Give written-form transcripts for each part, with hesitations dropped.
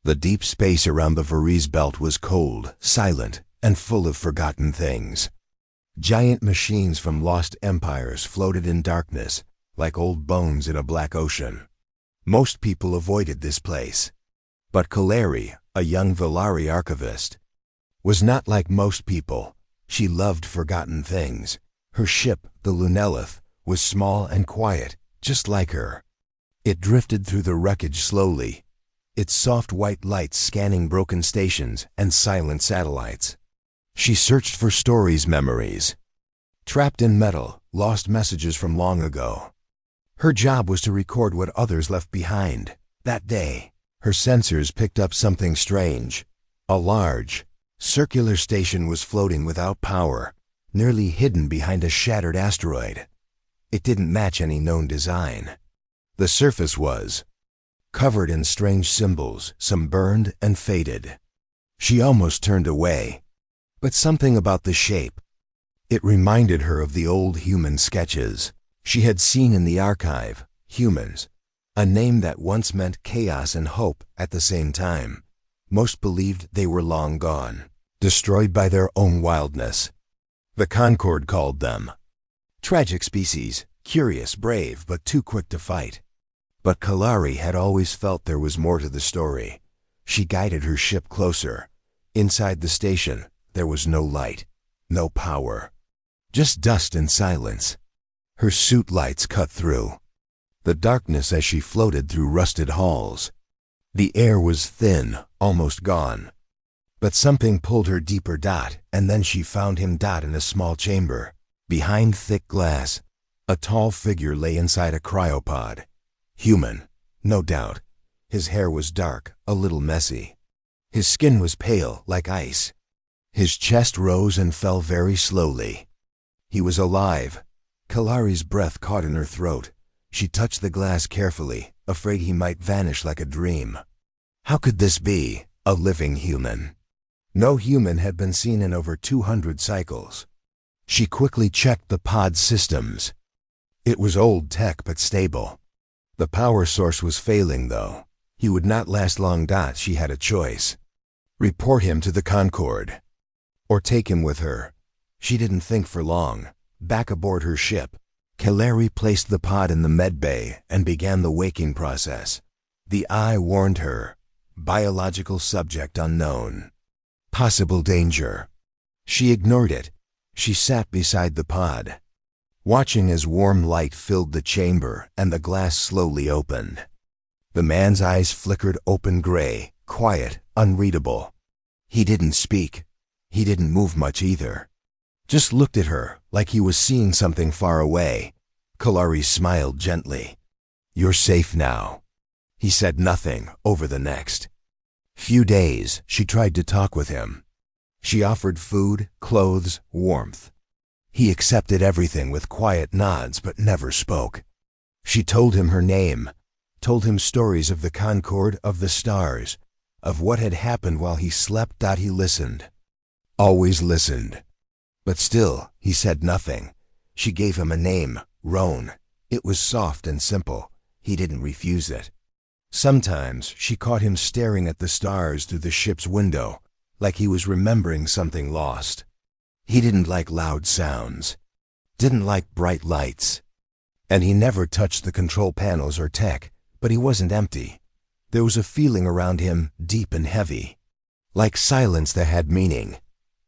The deep space around the Varese belt was cold, silent, and full of forgotten things. Giant machines from lost empires floated in darkness, like old bones in a black ocean. Most people avoided this place. But Kaleri, a young Valari archivist, was not like most people. She loved forgotten things. Her ship, the Lunelith, was small and quiet, just like her. It drifted through the wreckage slowly, its soft white lights scanning broken stations and silent satellites. She searched for stories, memories. Trapped in metal, lost messages from long ago. Her job was to record what others left behind. That day, her sensors picked up something strange. A large, circular station was floating without power, nearly hidden behind a shattered asteroid. It didn't match any known design. The surface was covered in strange symbols, some burned and faded. She almost turned away, but something about the shape. It reminded her of the old human sketches she had seen in the archive. Humans, a name that once meant chaos and hope at the same time. Most believed they were long gone, destroyed by their own wildness. The Concord called them tragic species, curious, brave, but too quick to fight. But Kaleri had always felt there was more to the story. She guided her ship closer. Inside the station, there was no light, no power, just dust and silence. Her suit lights cut through the darkness as she floated through rusted halls. The air was thin, almost gone. But something pulled her deeper. And then she found him. In a small chamber. Behind thick glass, a tall figure lay inside a cryopod. Human, no doubt. His hair was dark, a little messy. His skin was pale, like ice. His chest rose and fell very slowly. He was alive. Kalari's breath caught in her throat. She touched the glass carefully, afraid he might vanish like a dream. How could this be? A living human? No human had been seen in over 200 cycles. She quickly checked the pod systems. It was old tech but stable. The power source was failing, though. He would not last long. She had a choice. Report him to the Concord, or take him with her. She didn't think for long. Back aboard her ship, Kaleri placed the pod in the med bay and began the waking process. The eye warned her. Biological subject unknown. Possible danger. She ignored it. She sat beside the pod, watching as warm light filled the chamber and the glass slowly opened. The man's eyes flickered open gray, quiet, unreadable. He didn't speak. He didn't move much either. Just looked at her like he was seeing something far away. Kaleri smiled gently. "You're safe now." He said nothing over the next few days. She tried to talk with him. She offered food, clothes, warmth. He accepted everything with quiet nods but never spoke. She told him her name, told him stories of the Concord, of the stars, of what had happened while he slept. He listened. Always listened. But still, he said nothing. She gave him a name, Roan. It was soft and simple. He didn't refuse it. Sometimes she caught him staring at the stars through the ship's window, like he was remembering something lost. He didn't like loud sounds, didn't like bright lights. And he never touched the control panels or tech, but he wasn't empty. There was a feeling around him, deep and heavy, like silence that had meaning.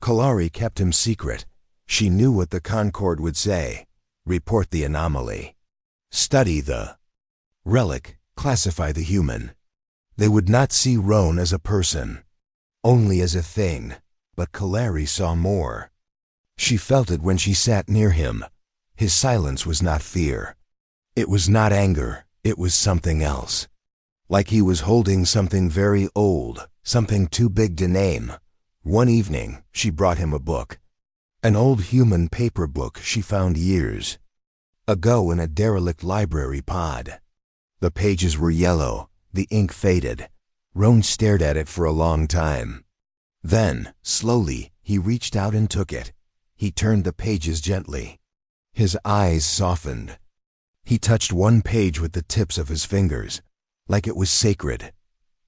Kaleri kept him secret. She knew what the Concord would say. Report the anomaly. Study the relic. Classify the human. They would not see Roan as a person, only as a thing. But Kaleri saw more. She felt it when she sat near him. His silence was not fear. It was not anger. It was something else. Like he was holding something very old, something too big to name. One evening, she brought him a book. An old human paper book she found years ago in a derelict library pod. The pages were yellow, the ink faded. Roan stared at it for a long time. Then, slowly, he reached out and took it. He turned the pages gently. His eyes softened. He touched one page with the tips of his fingers, like it was sacred.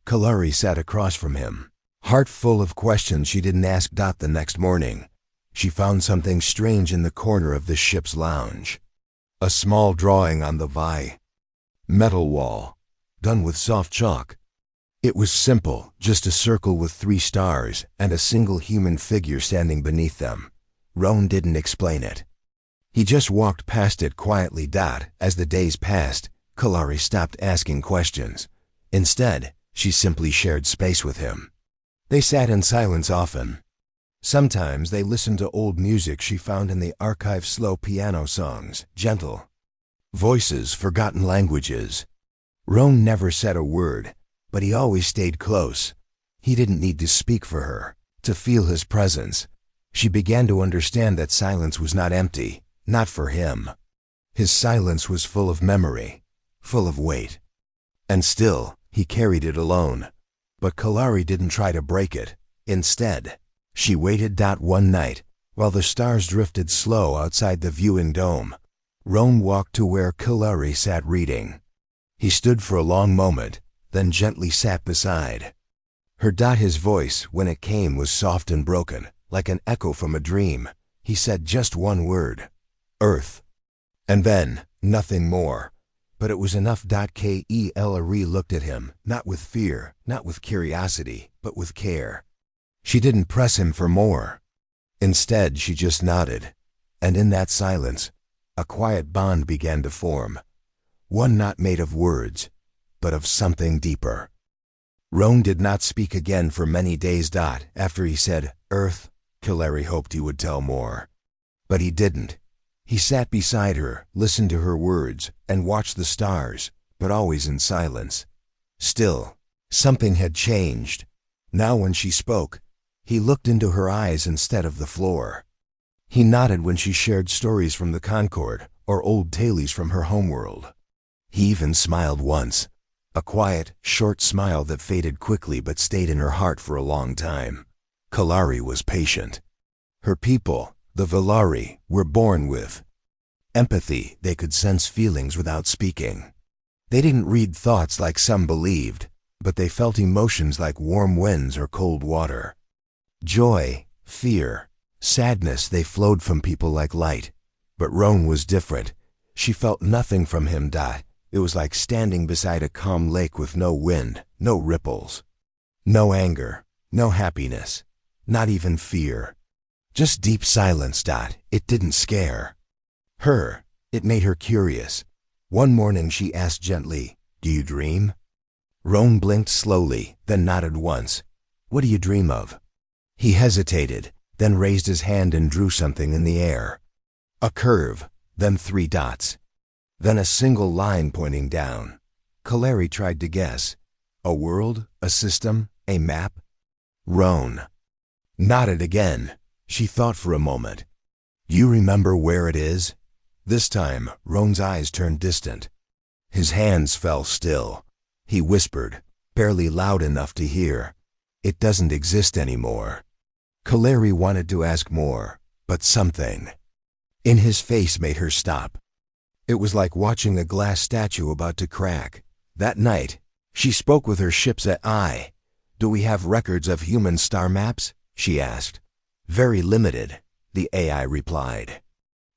Kalari sat across from him, heart full of questions she didn't ask. The next morning, she found something strange in the corner of the ship's lounge. A small drawing on the metal wall, done with soft chalk. It was simple, just a circle with 3 stars and a single human figure standing beneath them. Roan didn't explain it. He just walked past it quietly. As the days passed, Kalari stopped asking questions. Instead, she simply shared space with him. They sat in silence often. Sometimes they listened to old music she found in the archive, slow piano songs, gentle voices, forgotten languages. Roan never said a word, but he always stayed close. He didn't need to speak for her, to feel his presence. She began to understand that silence was not empty, not for him. His silence was full of memory, full of weight. And still, he carried it alone. But Kalari didn't try to break it. Instead, she waited. One night, while the stars drifted slow outside the viewing dome, Roan walked to where Kalari sat reading. He stood for a long moment, then gently sat beside her. His voice, when it came, was soft and broken, like an echo from a dream. He said just one word: Earth. And then, nothing more. But it was enough. Kalari looked at him, not with fear, not with curiosity, but with care. She didn't press him for more. Instead, she just nodded. And in that silence, a quiet bond began to form. One not made of words, but of something deeper. Roan did not speak again for many days. After he said, Earth, Kalari hoped he would tell more. But he didn't. He sat beside her, listened to her words, and watched the stars, but always in silence. Still, something had changed. Now when she spoke, he looked into her eyes instead of the floor. He nodded when she shared stories from the Concord or old tales from her homeworld. He even smiled once, a quiet, short smile that faded quickly but stayed in her heart for a long time. Kalari was patient. Her people, the Velari, were born with empathy. They could sense feelings without speaking. They didn't read thoughts like some believed, but they felt emotions like warm winds or cold water. Joy, fear, sadness, they flowed from people like light. But Roan was different. She felt nothing from him. It was like standing beside a calm lake with no wind, no ripples, no anger, no happiness, not even fear. Just deep silence. It didn't scare her. It made her curious. One morning she asked gently, Do you dream? Roan blinked slowly, then nodded once. What do you dream of? He hesitated, then raised his hand and drew something in the air. A curve, then 3 dots. Then a single line pointing down. Kalari tried to guess. A world? A system? A map? Roan nodded again. She thought for a moment. You remember where it is? This time, Roan's eyes turned distant. His hands fell still. He whispered, barely loud enough to hear. It doesn't exist anymore. Kalari wanted to ask more, but something in his face made her stop. It was like watching a glass statue about to crack. That night, she spoke with her ship's AI. Do we have records of human star maps? She asked. Very limited, the AI replied.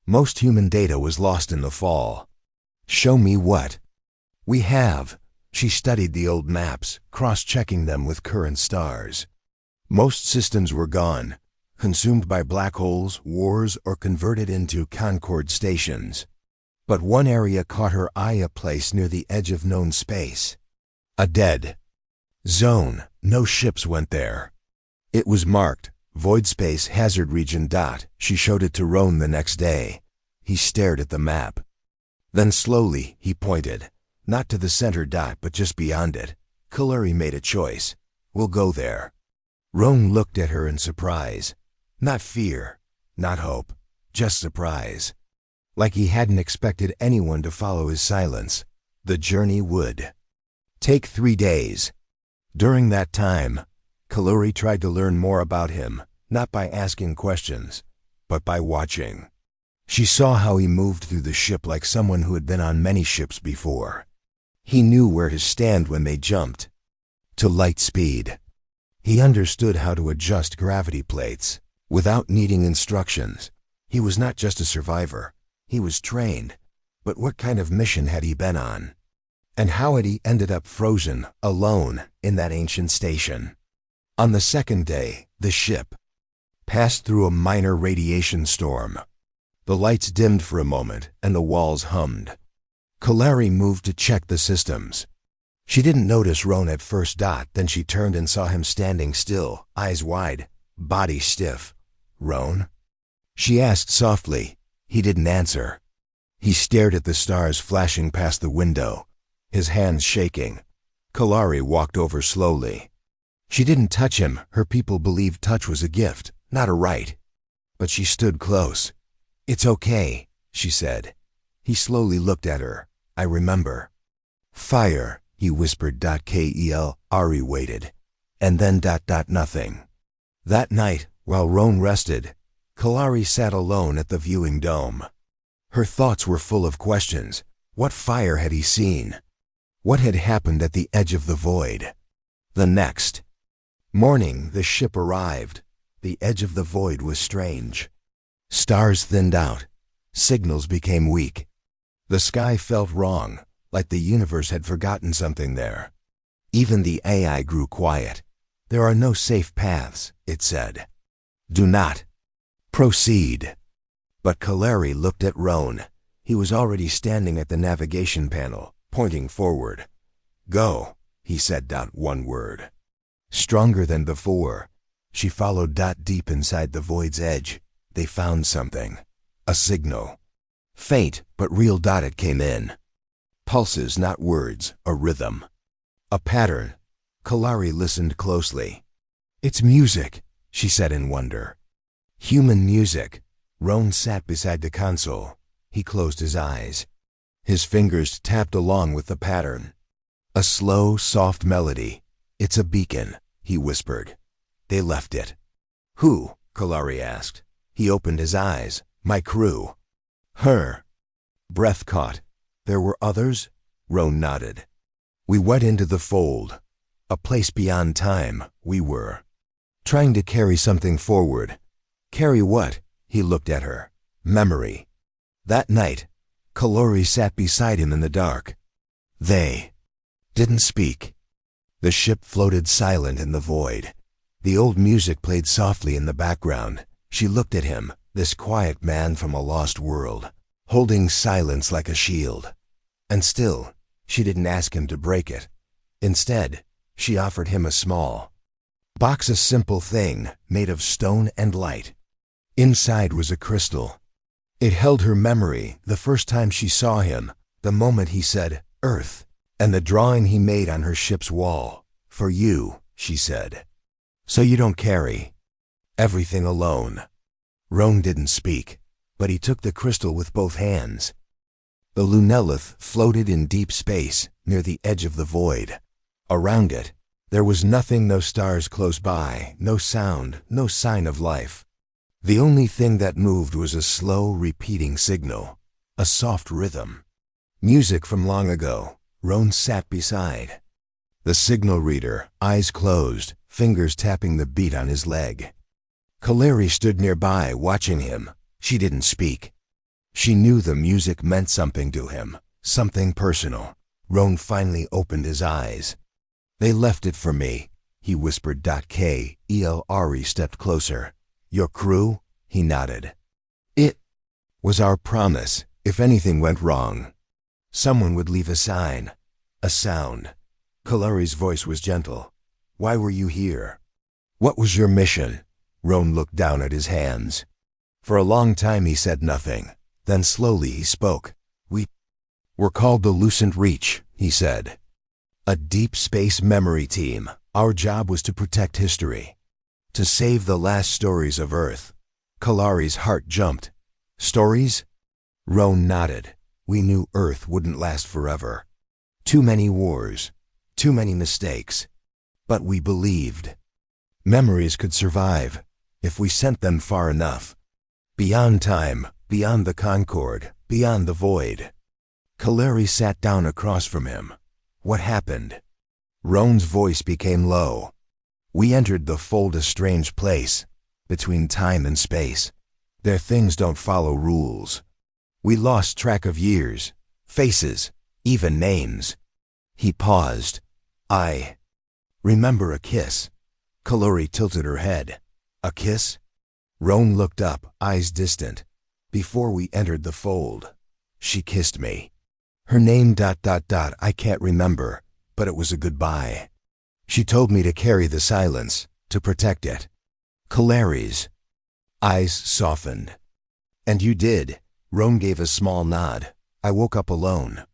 Most human data was lost in the fall. Show me what we have. She studied the old maps, cross-checking them with current stars. Most systems were gone, consumed by black holes, wars, or converted into Concord stations. But one area caught her eye, a place near the edge of known space. A dead zone. No ships went there. It was marked, Void Space Hazard Region. She showed it to Roan the next day. He stared at the map. Then slowly, he pointed, not to the center, but just beyond it. Kalari made a choice. We'll go there. Roan looked at her in surprise. Not fear, not hope, just surprise. Like he hadn't expected anyone to follow his silence. The journey would take 3 days. During that time, Kalari tried to learn more about him, not by asking questions, but by watching. She saw how he moved through the ship like someone who had been on many ships before. He knew where to stand when they jumped. to light speed. He understood how to adjust gravity plates without needing instructions. He was not just a survivor. He was trained. But what kind of mission had he been on? And how had he ended up frozen, alone, in that ancient station? On the second day, the ship passed through a minor radiation storm. The lights dimmed for a moment, and the walls hummed. Kalari moved to check the systems. She didn't notice Roan at first. Then she turned and saw him standing still, eyes wide, body stiff. "Roan?" she asked softly. He didn't answer. He stared at the stars flashing past the window, his hands shaking. Kalari walked over slowly. She didn't touch him. Her people believed touch was a gift, not a right. But she stood close. "It's okay," she said. He slowly looked at her. "I remember." "Fire," he whispered. Kelari waited. And then nothing. That night, while Roan rested, Kalari sat alone at the viewing dome. Her thoughts were full of questions. What fire had he seen? What had happened at the edge of the void? The next morning, the ship arrived. The edge of the void was strange. Stars thinned out. Signals became weak. The sky felt wrong, like the universe had forgotten something there. Even the AI grew quiet. "There are no safe paths," it said. "Do not proceed." But Kalari looked at Roan. He was already standing at the navigation panel, pointing forward. "Go," he said. One word. Stronger than before. She followed. Deep inside the void's edge, they found something. A signal. Faint, but real. It came in. Pulses, not words, a rhythm. A pattern. Kalari listened closely. "It's music," she said in wonder. Human music. Roan sat beside the console. He closed his eyes. His fingers tapped along with the pattern. A slow, soft melody. "It's a beacon," he whispered. "They left it." "Who?" Kalari asked. He opened his eyes. "My crew." "Her." Breath caught. "There were others?" Roan nodded. "We went into the fold. A place beyond time, we were. Trying to carry something forward." "Carry what?" He looked at her. "Memory." That night, Kalari sat beside him in the dark. They didn't speak. The ship floated silent in the void. The old music played softly in the background. She looked at him, this quiet man from a lost world, holding silence like a shield. And still, she didn't ask him to break it. Instead, she offered him a small box, a simple thing made of stone and light. Inside was a crystal. It held her memory, the first time she saw him, the moment he said, "Earth," and the drawing he made on her ship's wall. "For you," she said. "So you don't carry everything alone." Roan didn't speak, but he took the crystal with both hands. The lunellith floated in deep space, near the edge of the void. Around it, there was nothing, no stars close by, no sound, no sign of life. The only thing that moved was a slow, repeating signal, a soft rhythm. Music from long ago. Roan sat beside the signal reader, eyes closed, fingers tapping the beat on his leg. Kalari stood nearby, watching him. She didn't speak. She knew the music meant something to him, something personal. Roan finally opened his eyes. "They left it for me," he whispered. Kelari stepped closer. "Your crew?" He nodded. "It was our promise. If anything went wrong, someone would leave a sign, a sound." Kalari's voice was gentle. "Why were you here? What was your mission?" Roan looked down at his hands. For a long time he said nothing. Then slowly he spoke. "We were called the Lucent Reach," he said. "A deep space memory team. Our job was to protect history, to save the last stories of Earth." Kalari's heart jumped. "Stories?" Roan nodded. "We knew Earth wouldn't last forever. Too many wars, too many mistakes. But we believed memories could survive if we sent them far enough. Beyond time, beyond the Concord, beyond the void." Kalari sat down across from him. "What happened?" Roan's voice became low. We entered the fold, a strange place, between time and space. There things don't follow rules. We lost track of years, faces, even names. He paused. I remember a kiss. Kalori tilted her head. A kiss? Roan looked up, eyes distant. Before we entered the fold, she kissed me. Her name ... I can't remember, but it was a goodbye. She told me to carry the silence, to protect it. Kalari's eyes softened. And you did. Roan gave a small nod. I woke up alone.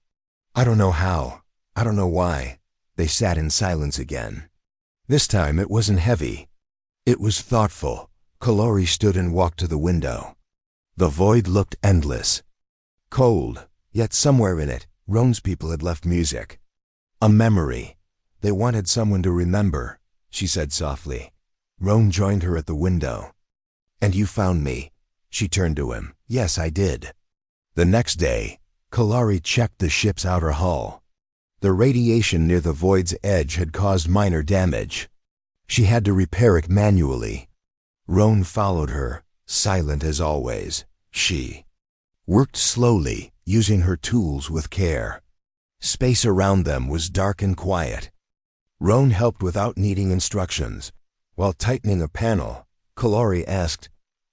I don't know how. I don't know why. They sat in silence again. This time it wasn't heavy. It was thoughtful. Kalori stood and walked to the window. The void looked endless. Cold, yet somewhere in it, Roan's people had left music. A memory. They wanted someone to remember, she said softly. Roan joined her at the window. And you found me. She turned to him. Yes, I did. The next day, Kalari checked the ship's outer hull. The radiation near the void's edge had caused minor damage. She had to repair it manually. Roan followed her, silent as always. She worked slowly, using her tools with care. Space around them was dark and quiet. Roan helped without needing instructions. While tightening a panel, Kalari asked,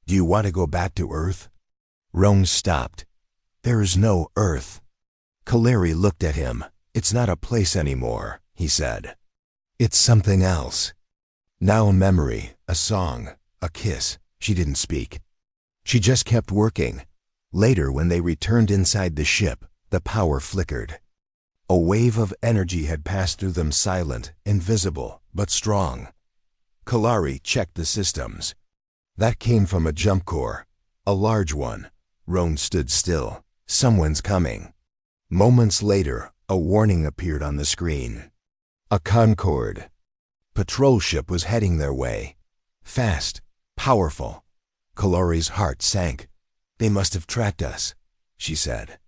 "Do you want to go back to Earth?" Roan stopped. "There is no Earth." Kalari looked at him. "It's not a place anymore," he said. "It's something else." Now a memory, a song, a kiss. She didn't speak. She just kept working. Later, when they returned inside the ship, the power flickered. A wave of energy had passed through them, silent, invisible, but strong. Kalari checked the systems. That came from a jump core, a large one. Roan stood still. Someone's coming. Moments later, a warning appeared on the screen. A Concorde patrol ship was heading their way. Fast, powerful. Kalari's heart sank. "They must have tracked us," she said.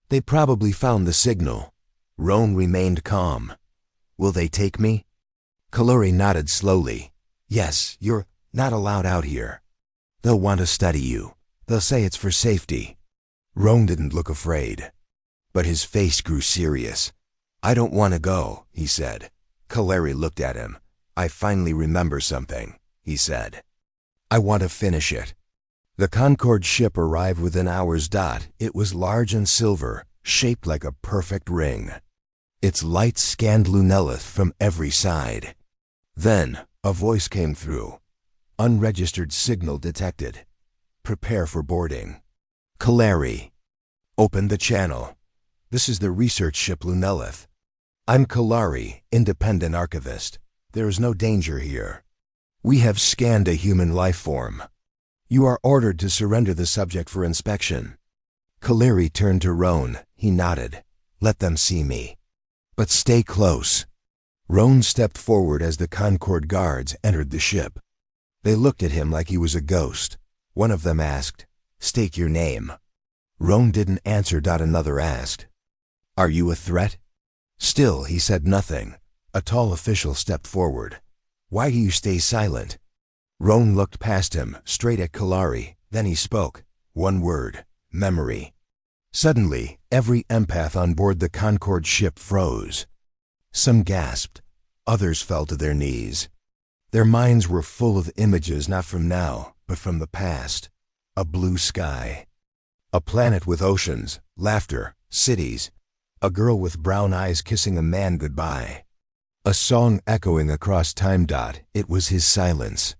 "They probably found the signal." Roan remained calm. "Will they take me?" Kalari nodded slowly. "Yes, you're not allowed out here. They'll want to study you. They'll say it's for safety." Roan didn't look afraid, but his face grew serious. "I don't want to go," he said. Kalari looked at him. "I finally remember something," he said. "I want to finish it." The Concorde ship arrived within hours. It was large and silver, shaped like a perfect ring. Its lights scanned Lunelith from every side. Then a voice came through. "Unregistered signal detected. Prepare for boarding." Kalari opened the channel. "This is the research ship Lunelith. I'm Kalari, independent archivist. There is no danger here. We have scanned a human life form. You are ordered to surrender the subject for inspection." Kalari turned to Roan. He nodded. "Let them see me. But stay close." Roan stepped forward as the Concorde guards entered the ship. They looked at him like he was a ghost. One of them asked, "State your name." Roan didn't answer. Another asked, "Are you a threat?" Still, he said nothing. A tall official stepped forward. "Why do you stay silent?" Roan looked past him, straight at Kalari. Then he spoke. One word: memory. Suddenly, every empath on board the Concorde ship froze. Some gasped. Others fell to their knees. Their minds were full of images not from now, but from the past. A blue sky. A planet with oceans, laughter, cities. A girl with brown eyes kissing a man goodbye. A song echoing across time. It was his silence.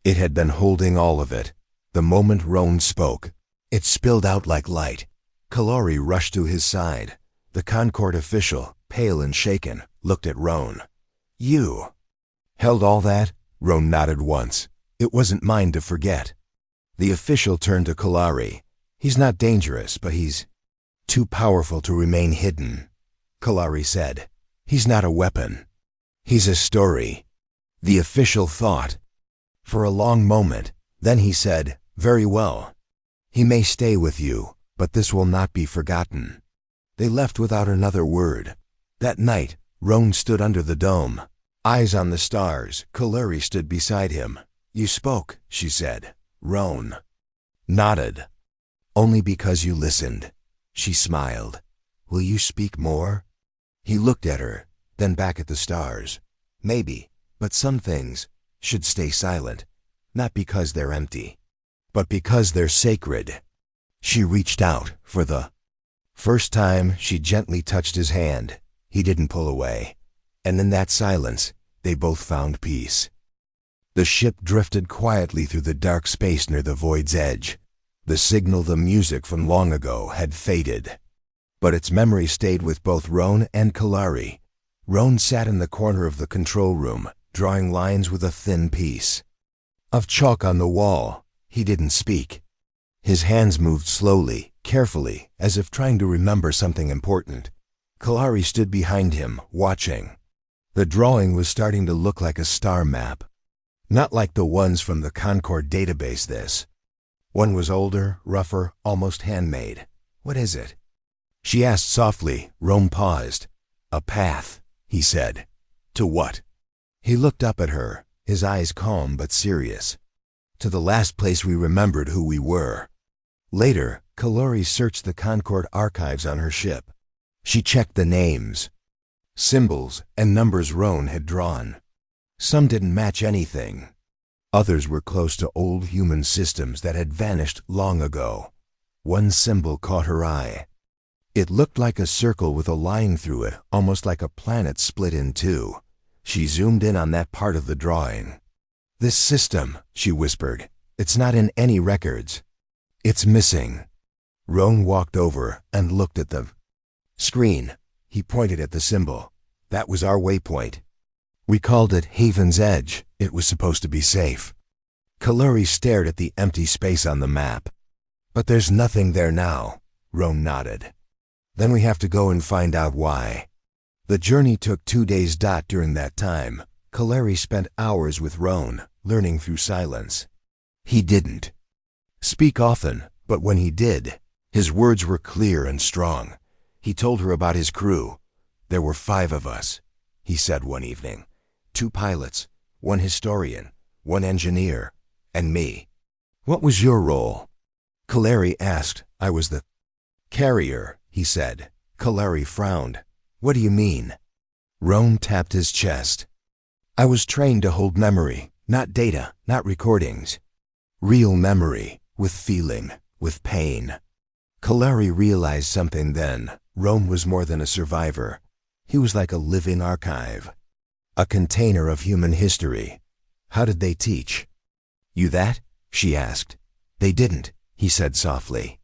It had been holding all of it. The moment Roan spoke, it spilled out like light. Kalari rushed to his side. The Concorde official, pale and shaken, looked at Roan. "You held all that?" Roan nodded once. "It wasn't mine to forget." The official turned to Kalari. "He's not dangerous, but he's too powerful to remain hidden." Kalari said, "He's not a weapon. He's a story." The official thought for a long moment. Then he said, "Very well. He may stay with you, but this will not be forgotten." They left without another word. That night, Roan stood under the dome, eyes on the stars. Kaluri stood beside him. "You spoke," she said. Roan nodded. "Only because you listened." She smiled. "Will you speak more?" He looked at her, then back at the stars. "Maybe, but some things should stay silent, not because they're empty, but because they're sacred." She reached out for the first time. She gently touched his hand. He didn't pull away. And in that silence, they both found peace. The ship drifted quietly through the dark space near the void's edge. The signal, the music from long ago, had faded. But its memory stayed with both Roan and Kaluri. Roan sat in the corner of the control room, drawing lines with a thin piece of chalk on the wall. He didn't speak. His hands moved slowly, carefully, as if trying to remember something important. Kaluri stood behind him, watching. The drawing was starting to look like a star map. Not like the ones from the Concord database. This one was older, rougher, almost handmade. "What is it?" she asked softly. Roan paused. "A path," he said. "To what?" He looked up at her, his eyes calm but serious. "To the last place we remembered who we were." Later, Kaluri searched the Concord archives on her ship. She checked the names, symbols, and numbers Roan had drawn. Some didn't match anything. Others were close to old human systems that had vanished long ago. One symbol caught her eye. It looked like a circle with a line through it, almost like a planet split in two. She zoomed in on that part of the drawing. "This system," she whispered, "it's not in any records. It's missing." Roan walked over and looked at the screen. He pointed at the symbol. "That was our waypoint. We called it Haven's Edge. It was supposed to be safe." Kaluri stared at the empty space on the map. "But there's nothing there now." Roan nodded. "Then we have to go and find out why." The journey took 2 days. During that time, Kaluri spent hours with Roan, learning through silence. He didn't speak often, but when he did, his words were clear and strong. He told her about his crew. "There were 5 of us," he said one evening. 2 pilots, 1 historian, 1 engineer, and me. "What was your role?" Kaluri asked. "I was the carrier," he said. Kaluri frowned. "What do you mean?" Roan tapped his chest. "I was trained to hold memory, not data, not recordings. Real memory, with feeling, with pain." Kaluri realized something then. Roan was more than a survivor. He was like a living archive, a container of human history. "How did they teach you that?" she asked. "They didn't," he said softly.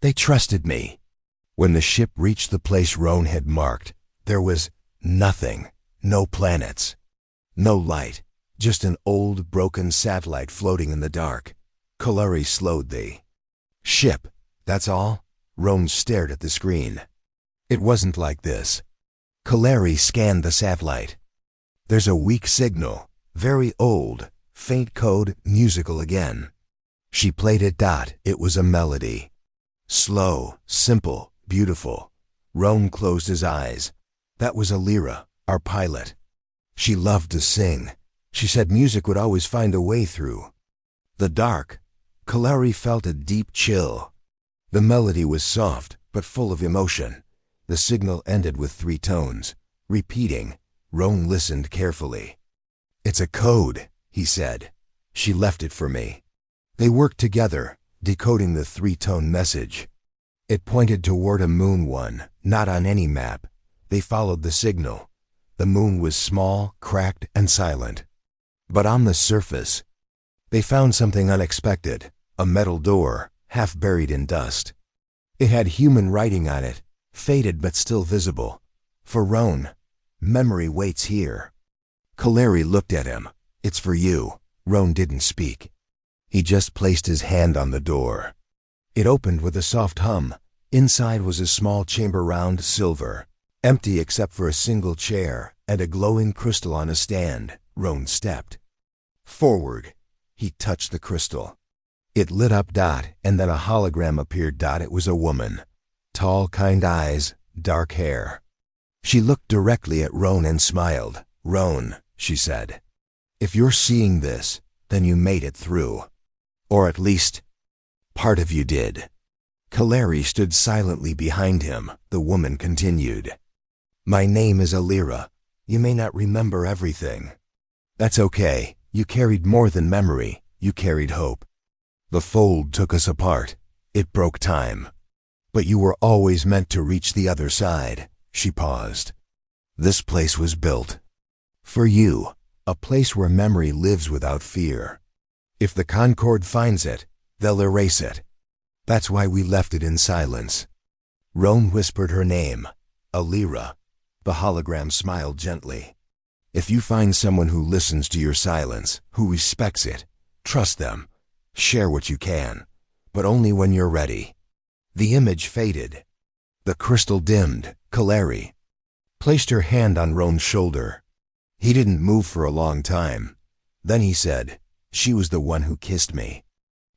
"They trusted me." When the ship reached the place Roan had marked, there was nothing, no planets, no light, just an old, broken satellite floating in the dark. Kaluri slowed the ship. "That's all?" Roan stared at the screen. "It wasn't like this." Kaluri scanned the satellite. "There's a weak signal, very old, faint code, musical again." She played it. It was a melody. Slow, simple, beautiful. Roan closed his eyes. "That was Alira, our pilot. She loved to sing. She said music would always find a way through the dark." Kaluri felt a deep chill. The melody was soft, but full of emotion. The signal ended with 3 tones, repeating. Roan listened carefully. "It's a code," he said. "She left it for me." They worked together, decoding the 3-tone message. It pointed toward a moon one, not on any map. They followed the signal. The moon was small, cracked, and silent. But on the surface, they found something unexpected, a metal door, half buried in dust. It had human writing on it, faded but still visible. "For Roan, memory waits here." Kaluri looked at him. "It's for you." Roan didn't speak. He just placed his hand on the door. It opened with a soft hum. Inside was a small chamber, round, silver, empty except for a single chair and a glowing crystal on a stand. Roan stepped forward. He touched the crystal. It lit up. And then a hologram appeared. It was a woman. Tall, kind eyes, dark hair. She looked directly at Roan and smiled. "Roan," she said, "if you're seeing this, then you made it through. Or at least, part of you did." Kaleri stood silently behind him. The woman continued. "My name is Alira. You may not remember everything. That's okay. You carried more than memory. You carried hope. The fold took us apart. It broke time. But you were always meant to reach the other side." She paused. "This place was built for you, a place where memory lives without fear. If the Concord finds it, they'll erase it. That's why we left it in silence." Roan whispered her name, Alira. The hologram smiled gently. "If you find someone who listens to your silence, who respects it, trust them. Share what you can, but only when you're ready." The image faded. The crystal dimmed. Kaleri placed her hand on Roan's shoulder. He didn't move for a long time. Then he said, "She was the one who kissed me."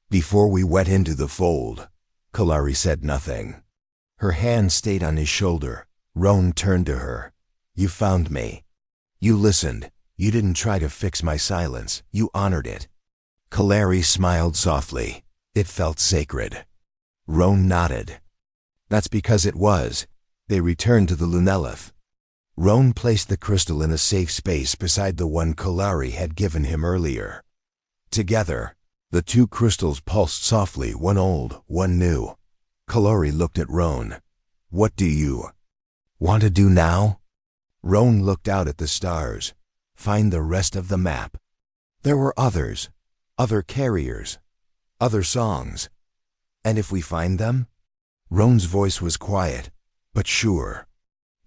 Before we went into the fold, Kaleri said nothing. Her hand stayed on his shoulder. Roan turned to her. "You found me. You listened. You didn't try to fix my silence. You honored it." Kaleri smiled softly. It felt sacred. Roan nodded. "That's because it was." They returned to the Lunelith. Roan placed the crystal in a safe space beside the one Kaleri had given him earlier. Together, the two crystals pulsed softly, one old, one new. Kaleri looked at Roan. "What do you want to do now?" Roan looked out at the stars. "Find the rest of the map." There were others, other carriers, other songs. "And if we find them?" Roan's voice was quiet, but sure.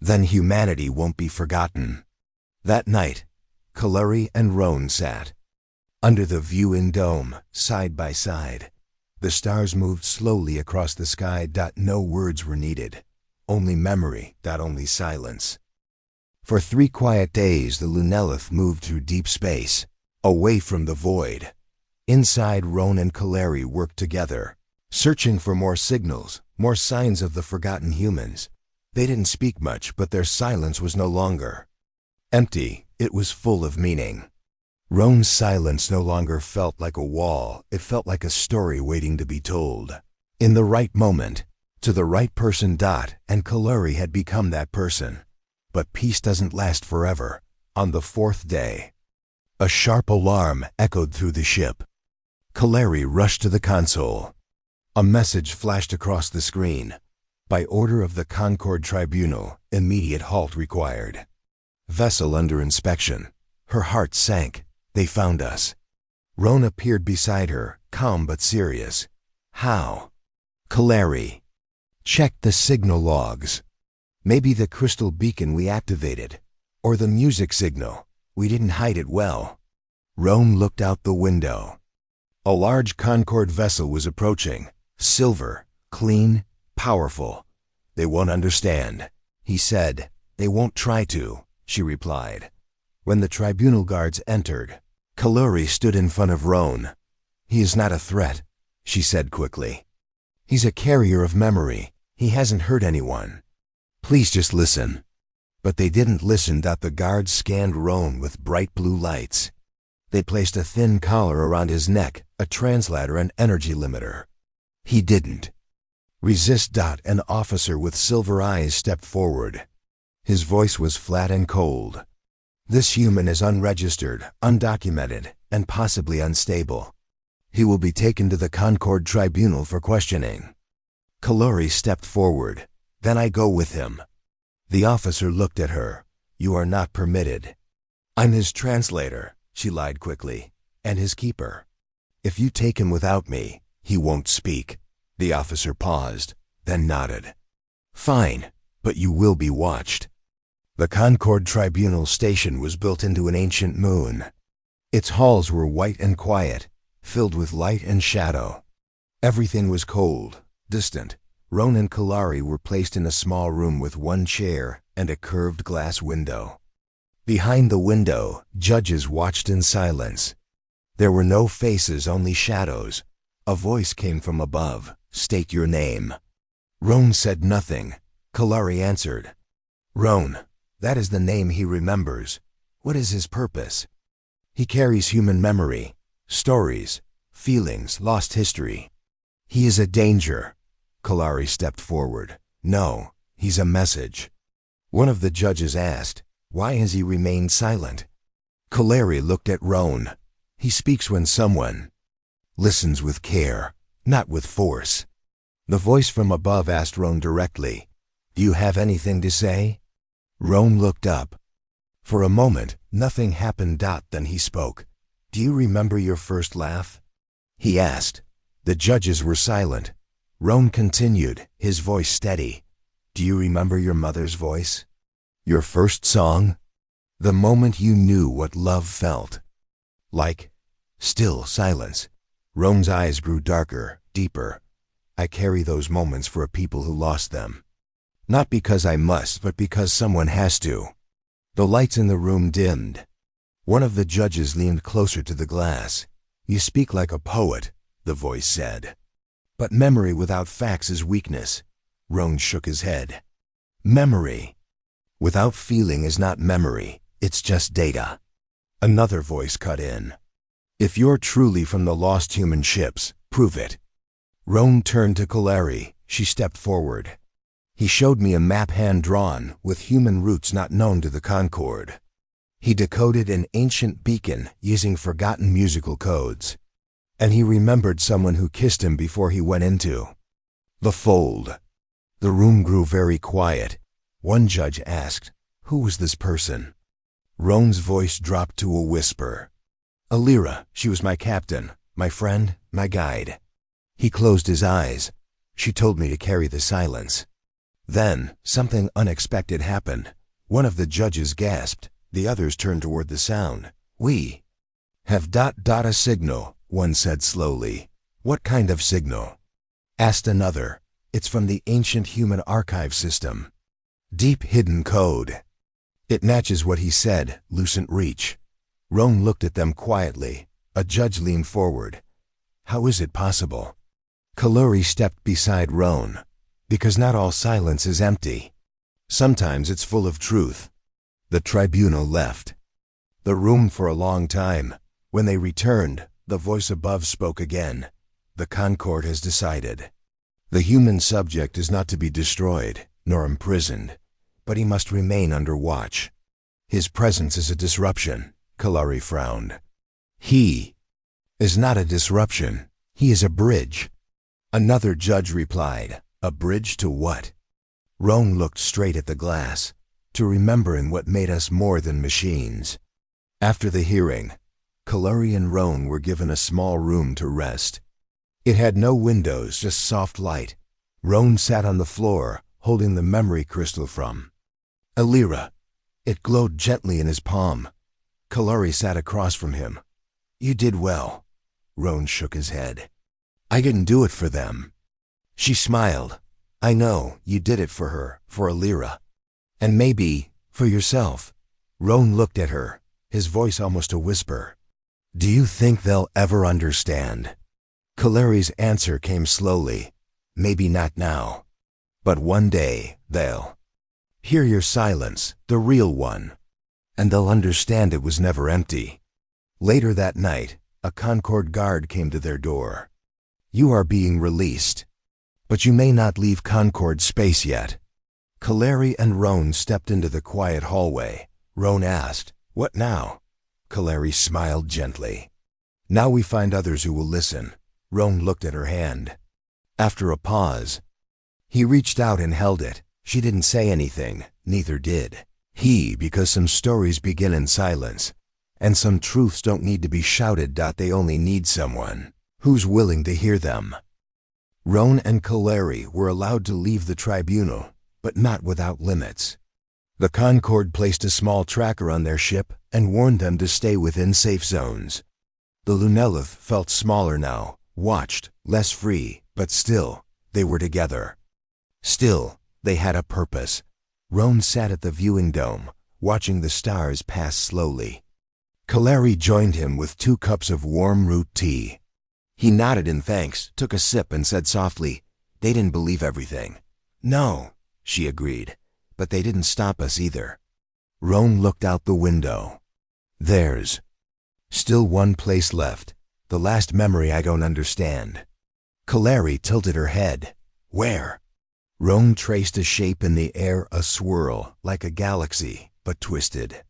"Then humanity won't be forgotten." That night, Kaleri and Roan sat under the viewing dome, side by side. The stars moved slowly across the sky. No words were needed. Only memory, only silence. For 3 quiet days, the Lunelith moved through deep space, away from the void. Inside, Roan and Kaleri worked together, searching for more signals, more signs of the forgotten humans. They didn't speak much, but their silence was no longer empty. It was full of meaning. Roan's silence no longer felt like a wall. It felt like a story waiting to be told. In the right moment, to the right person. And Kaleri had become that person. But peace doesn't last forever. On the 4th day, a sharp alarm echoed through the ship. Kaleri rushed to the console. A message flashed across the screen. By order of the Concord Tribunal, immediate halt required. Vessel under inspection. Her heart sank. They found us. Roan appeared beside her, calm but serious. "How?" Kaleri checked the signal logs. "Maybe the crystal beacon we activated. Or the music signal. We didn't hide it well." Roan looked out the window. A large Concord vessel was approaching. Silver, clean, powerful. "They won't understand," he said. "They won't try to," she replied. When the tribunal guards entered, Kaleri stood in front of Roan. "He is not a threat," she said quickly. "He's a carrier of memory. He hasn't hurt anyone. Please just listen." But they didn't listen. The guards scanned Roan with bright blue lights. They placed a thin collar around his neck, a translator and energy limiter. He didn't resist. An officer with silver eyes stepped forward. His voice was flat and cold. "This human is unregistered, undocumented, and possibly unstable. He will be taken to the Concord Tribunal for questioning." Kaleri stepped forward. "Then I go with him." The officer looked at her. "You are not permitted." "I'm his translator," she lied quickly, "and his keeper. If you take him without me, he won't speak." The officer paused, then nodded. "Fine, but you will be watched." The Concord Tribunal station was built into an ancient moon. Its halls were white and quiet, filled with light and shadow. Everything was cold, distant. Roan and Kaleri were placed in a small room with one chair and a curved glass window. Behind the window, judges watched in silence. There were no faces, only shadows. A voice came from above. "State your name." Roan said nothing. Kaleri answered. "Roan, That is the name he remembers. What is his purpose? He carries human memory, stories, feelings, lost history. He is a danger. Kalari stepped forward. No, he's a message. One of the judges asked, why has he remained silent? Kalari looked at Roan. He speaks when someone listens with care, not with force. The voice from above asked Roan directly, do you have anything to say? Roan looked up. For a moment, nothing happened. Then he spoke. Do you remember your first laugh? He asked. The judges were silent. Roan continued, his voice steady. Do you remember your mother's voice? Your first song? The moment you knew what love felt. Like still silence. Roan's eyes grew darker, deeper. I carry those moments for a people who lost them. Not because I must, but because someone has to. The lights in the room dimmed. One of the judges leaned closer to the glass. You speak like a poet, the voice said. But memory without facts is weakness. Roan shook his head. Memory without feeling is not memory, it's just data. Another voice cut in. If you're truly from the lost human ships, prove it. Roan turned to Kalari. She stepped forward. He showed me a map hand-drawn, with human routes not known to the Concord. He decoded an ancient beacon using forgotten musical codes. And he remembered someone who kissed him before he went into the fold. The room grew very quiet. One judge asked, who was this person? Roan's voice dropped to a whisper. Alira, she was my captain, my friend, my guide. He closed his eyes. She told me to carry the silence. Then, something unexpected happened. One of the judges gasped. The others turned toward the sound. We have a signal, one said slowly. What kind of signal? Asked another. It's from the ancient human archive system. Deep hidden code. It matches what he said, lucent reach. Roan looked at them quietly. A judge leaned forward. How is it possible? Kaluri stepped beside Roan. Because not all silence is empty. Sometimes it's full of truth. The tribunal left the room for a long time. When they returned, the voice above spoke again. The Concord has decided. The human subject is not to be destroyed, nor imprisoned, but he must remain under watch. His presence is a disruption, Kalari frowned. He is not a disruption. He is a bridge. Another judge replied, a bridge to what? Roan looked straight at the glass. To remembering what made us more than machines. After the hearing, Kalari and Roan were given a small room to rest. It had no windows, just soft light. Roan sat on the floor, holding the memory crystal from Alira. It glowed gently in his palm. Kalari sat across from him. You did well. Roan shook his head. I didn't do it for them. She smiled. I know, you did it for her, for Alira. And maybe, for yourself. Roan looked at her, his voice almost a whisper. Do you think they'll ever understand? Kalari's answer came slowly. Maybe not now. But one day, they'll hear your silence, the real one. And they'll understand it was never empty. Later that night, a Concord guard came to their door. You are being released. But you may not leave Concord space yet. Kalari and Roan stepped into the quiet hallway. Roan asked, what now? Kalari smiled gently. Now we find others who will listen. Roan looked at her hand. After a pause, he reached out and held it. She didn't say anything, neither did he, because some stories begin in silence, and some truths don't need to be shouted. They only need someone who's willing to hear them. Roan and Kalari were allowed to leave the tribunal, but not without limits. The Concord placed a small tracker on their ship and warned them to stay within safe zones. The Lunelith felt smaller now, watched, less free, but still, they were together. Still, they had a purpose. Roan sat at the viewing dome, watching the stars pass slowly. Kalari joined him with 2 cups of warm root tea. He nodded in thanks, took a sip and said softly, they didn't believe everything. No, she agreed, but they didn't stop us either. Roan looked out the window. There's still one place left, the last memory I don't understand. Kalari tilted her head. Where? Roan traced a shape in the air, a swirl, like a galaxy, but twisted.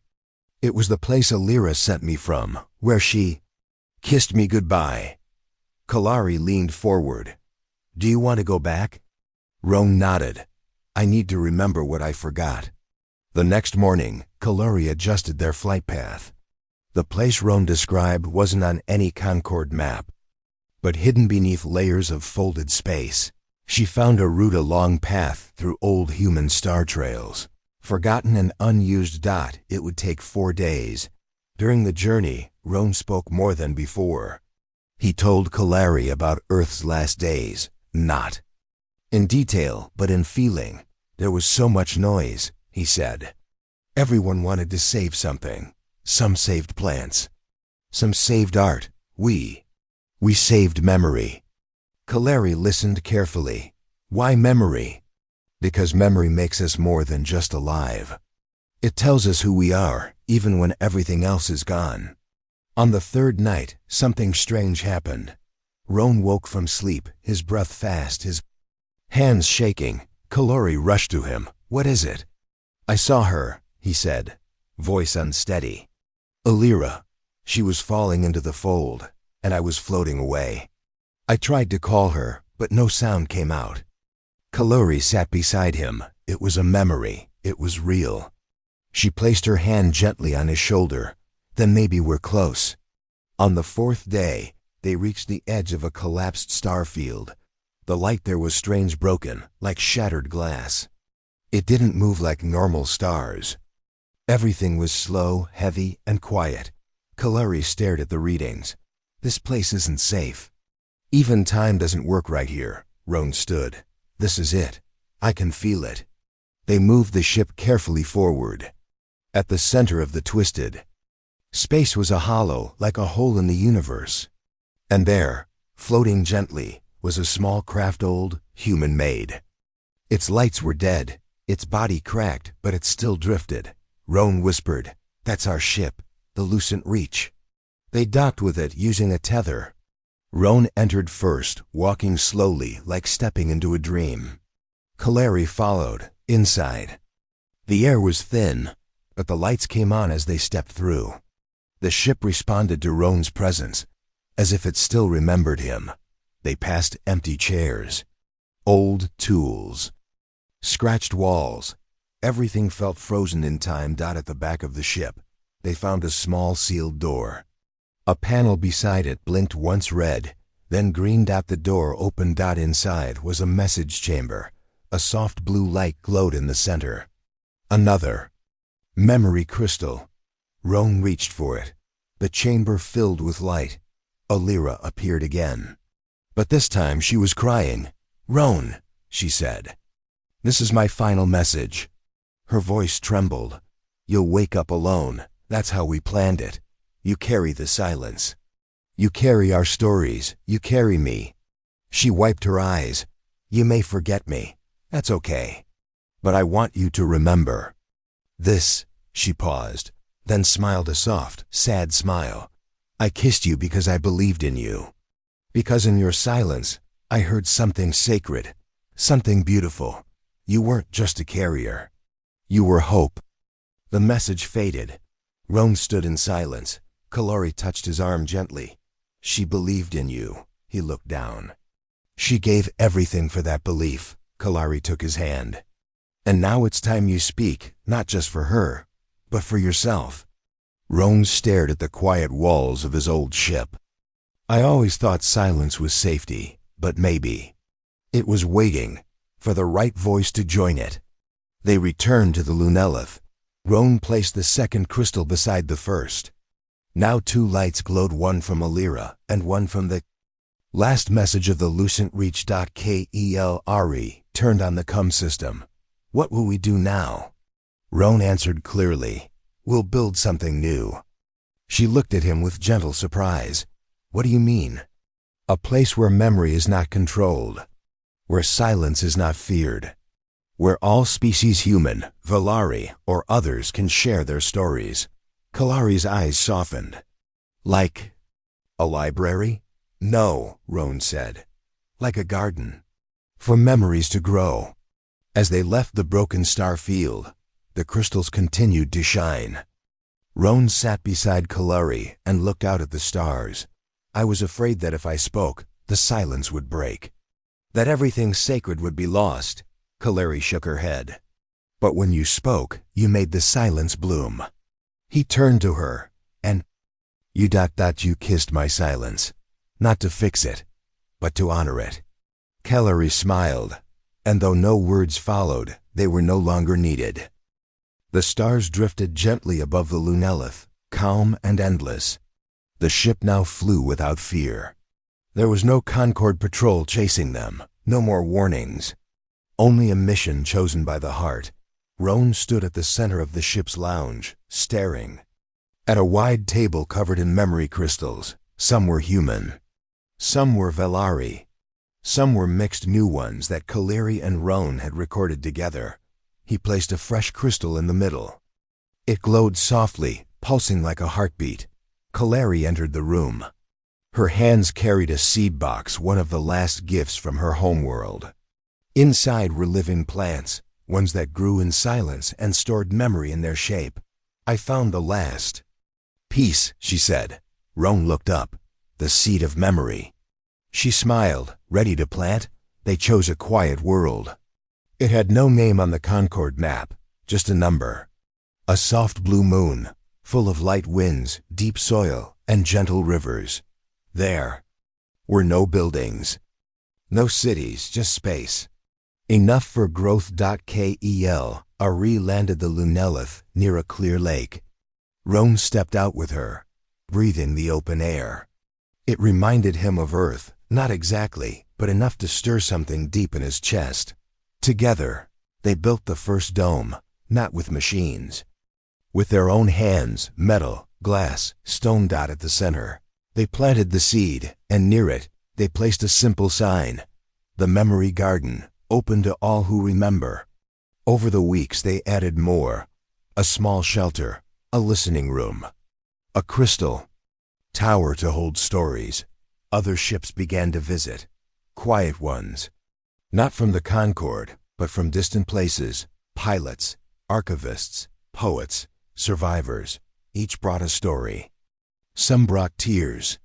It was the place Alira sent me from, where she kissed me goodbye. Kalari leaned forward. Do you want to go back? Roan nodded. I need to remember what I forgot. The next morning, Kalari adjusted their flight path. The place Roan described wasn't on any Concord map, but hidden beneath layers of folded space. She found a route, a long path through old human star trails. Forgotten and unused. It would take 4 days. During the journey, Roan spoke more than before. He told Kalari about Earth's last days, not in detail, but in feeling. There was so much noise, he said. Everyone wanted to save something. Some saved plants. Some saved art. We saved memory. Kalari listened carefully. Why memory? Because memory makes us more than just alive. It tells us who we are, even when everything else is gone. On the third night, something strange happened. Roan woke from sleep, his breath fast, his hands shaking. Kalari rushed to him. What is it? I saw her, he said, voice unsteady. Alira. She was falling into the fold, and I was floating away. I tried to call her, but no sound came out. Kalari sat beside him. It was a memory. It was real. She placed her hand gently on his shoulder. Then maybe we're close. On the 4th day, they reached the edge of a collapsed star field. The light there was strange, broken, like shattered glass. It didn't move like normal stars. Everything was slow, heavy, and quiet. Kalari stared at the readings. This place isn't safe. Even time doesn't work right here. Roan stood. This is it. I can feel it. They moved the ship carefully forward. At the center of the twisted space was a hollow, like a hole in the universe. And there, floating gently, was a small craft, old, human-made. Its lights were dead. Its body cracked, but it still drifted. Roan whispered, That's our ship, the Lucent Reach. They docked with it using a tether. Roan entered first, walking slowly, like stepping into a dream. Kalari followed, inside. The air was thin, but the lights came on as they stepped through. The ship responded to Roan's presence, as if it still remembered him. They passed empty chairs, old tools, scratched walls. Everything felt frozen in time. At the back of the ship, they found a small sealed door. A panel beside it blinked once red, then green. The door opened. Inside was a message chamber. A soft blue light glowed in the center. Another memory crystal. Roan reached for it. The chamber filled with light. Alira appeared again. But this time she was crying. Roan, she said. This is my final message. Her voice trembled. You'll wake up alone. That's how we planned it. You carry the silence. You carry our stories. You carry me. She wiped her eyes. You may forget me. That's okay. But I want you to remember. This, she paused, then smiled a soft, sad smile. I kissed you because I believed in you. Because in your silence, I heard something sacred, something beautiful. You weren't just a carrier. You were hope. The message faded. Roan stood in silence. Kalari touched his arm gently. She believed in you. He looked down. She gave everything for that belief. Kalari took his hand. And now it's time you speak, not just for her, but for yourself. Roan stared at the quiet walls of his old ship. I always thought silence was safety, but maybe it was waiting for the right voice to join it. They returned to the Lunelith. Roan placed the second crystal beside the first. Now 2 lights glowed, one from Alira and one from the last message of the Lucent Reach. Kelri turned on the CUM system. What will we do now? Roan answered clearly. We'll build something new. She looked at him with gentle surprise. What do you mean? A place where memory is not controlled, where silence is not feared, where all species human, Valari, or others can share their stories. Kalari's eyes softened. Like a library? No, Roan said. Like a garden. For memories to grow. As they left the broken star field, the crystals continued to shine. Roan sat beside Kalari and looked out at the stars. I was afraid that if I spoke, the silence would break. That everything sacred would be lost. Kalari shook her head. But when you spoke, you made the silence bloom. He turned to her, and you kissed my silence. Not to fix it, but to honor it. Kalari smiled, and though no words followed, they were no longer needed. The stars drifted gently above the Lunelith, calm and endless. The ship now flew without fear. There was no Concord patrol chasing them, no more warnings. Only a mission chosen by the heart. Roan stood at the center of the ship's lounge, staring. At a wide table covered in memory crystals, some were human. Some were Valari. Some were mixed new ones that Kalari and Roan had recorded together. He placed a fresh crystal in the middle. It glowed softly, pulsing like a heartbeat. Kalari entered the room. Her hands carried a seed box, one of the last gifts from her homeworld. Inside were living plants, ones that grew in silence and stored memory in their shape. I found the last. Peace, she said. Roan looked up. The seed of memory. She smiled, ready to plant. They chose a quiet world. It had no name on the Concord map, just a number. A soft blue moon, full of light winds, deep soil, and gentle rivers. There were no buildings, no cities, just space. Enough for growth. Kel. Ari landed the Lunelith near a clear lake. Roan stepped out with her, breathing the open air. It reminded him of Earth, not exactly, but enough to stir something deep in his chest. Together, they built the first dome, not with machines. With their own hands, metal, glass, stone. At the center, they planted the seed, and near it, they placed a simple sign. The memory garden, open to all who remember. Over the weeks they added more. A small shelter, a listening room, a crystal tower to hold stories. Other ships began to visit, quiet ones. Not from the Concord, but from distant places. Pilots, archivists, poets, survivors. Each brought a story. Some brought tears.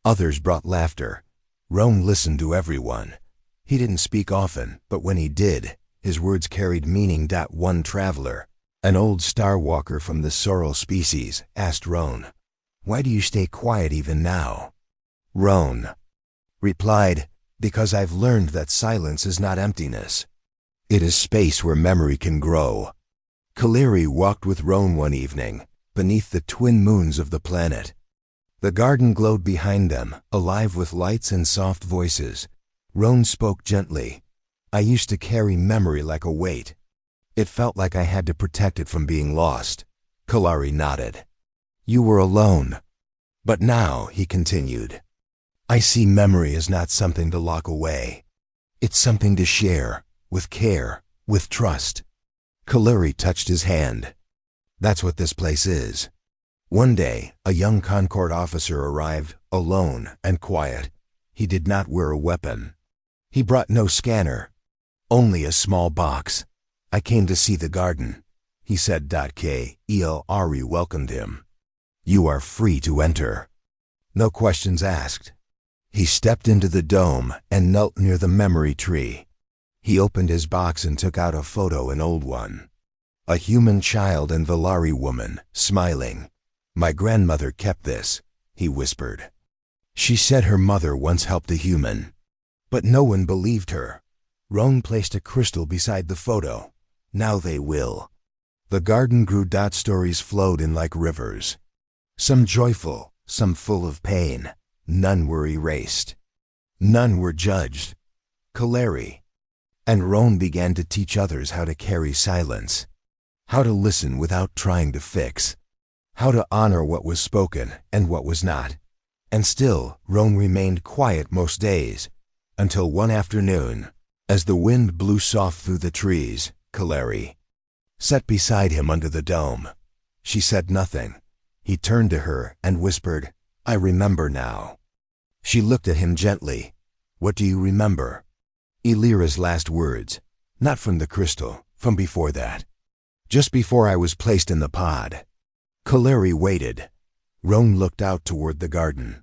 Others brought laughter. Roan listened to everyone. He didn't speak often, but when he did, his words carried meaning. One traveler, an old star walker from the sorrel species, asked Roan, "Why do you stay quiet even now?" Roan replied, "Because I've learned that silence is not emptiness. It is space where memory can grow." Kalari walked with Roan one evening, beneath the twin moons of the planet. The garden glowed behind them, alive with lights and soft voices. Roan spoke gently. "I used to carry memory like a weight. It felt like I had to protect it from being lost." Kalari nodded. "You were alone. But now," he continued, "I see memory as not something to lock away. It's something to share, with care, with trust." Kalari touched his hand. "That's what this place is." One day, a young Concord officer arrived, alone and quiet. He did not wear a weapon. He brought no scanner, only a small box. "I came to see the garden," he said. Kalari welcomed him. "You are free to enter." No questions asked. He stepped into the dome and knelt near the memory tree. He opened his box and took out a photo, an old one. A human child and Valari woman, smiling. "My grandmother kept this," he whispered. "She said her mother once helped a human." But no one believed her. Roan placed a crystal beside the photo. Now they will. The garden grew. Stories flowed in like rivers. Some joyful, some full of pain. None were erased. None were judged. Kalari and Roan began to teach others how to carry silence, how to listen without trying to fix, how to honor what was spoken and what was not. And still, Roan remained quiet most days, until one afternoon, As the wind blew soft through the trees, Kaleri sat beside him under the dome. She said nothing. He turned to her and whispered, "I remember now." She looked at him gently. "What do you remember?" Elira's last words. "Not from the crystal, from before that. Just before I was placed in the pod." Kaleri waited. Roan looked out toward the garden.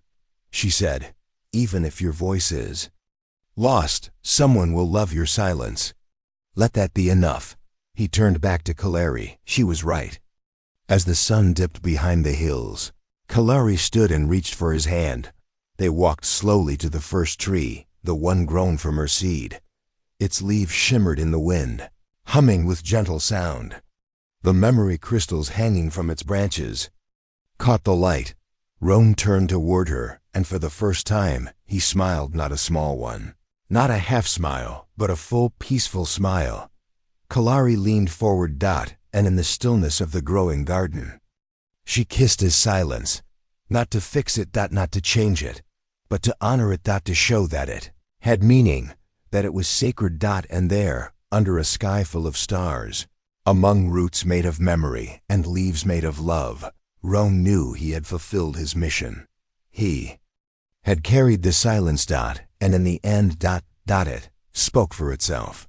She said, "Even if your voice is lost, someone will love your silence. Let that be enough." He turned back to Kaleri. She was right. As the sun dipped behind the hills, Kaleri stood and reached for his hand. They walked slowly to the first tree, the one grown from her seed. Its leaves shimmered in the wind, humming with gentle sound. The memory crystals hanging from its branches caught the light. Roan turned toward her, and for the first time, he smiled, not a small one. Not a half smile, but a full, peaceful smile. Kaleri leaned forward, and in the stillness of the growing garden, she kissed his silence, not to fix it, not to change it, but to honor it, to show that it had meaning, that it was sacred. And there, under a sky full of stars, among roots made of memory and leaves made of love, Roan knew he had fulfilled his mission. He had carried the silence, and in the end, it spoke for itself.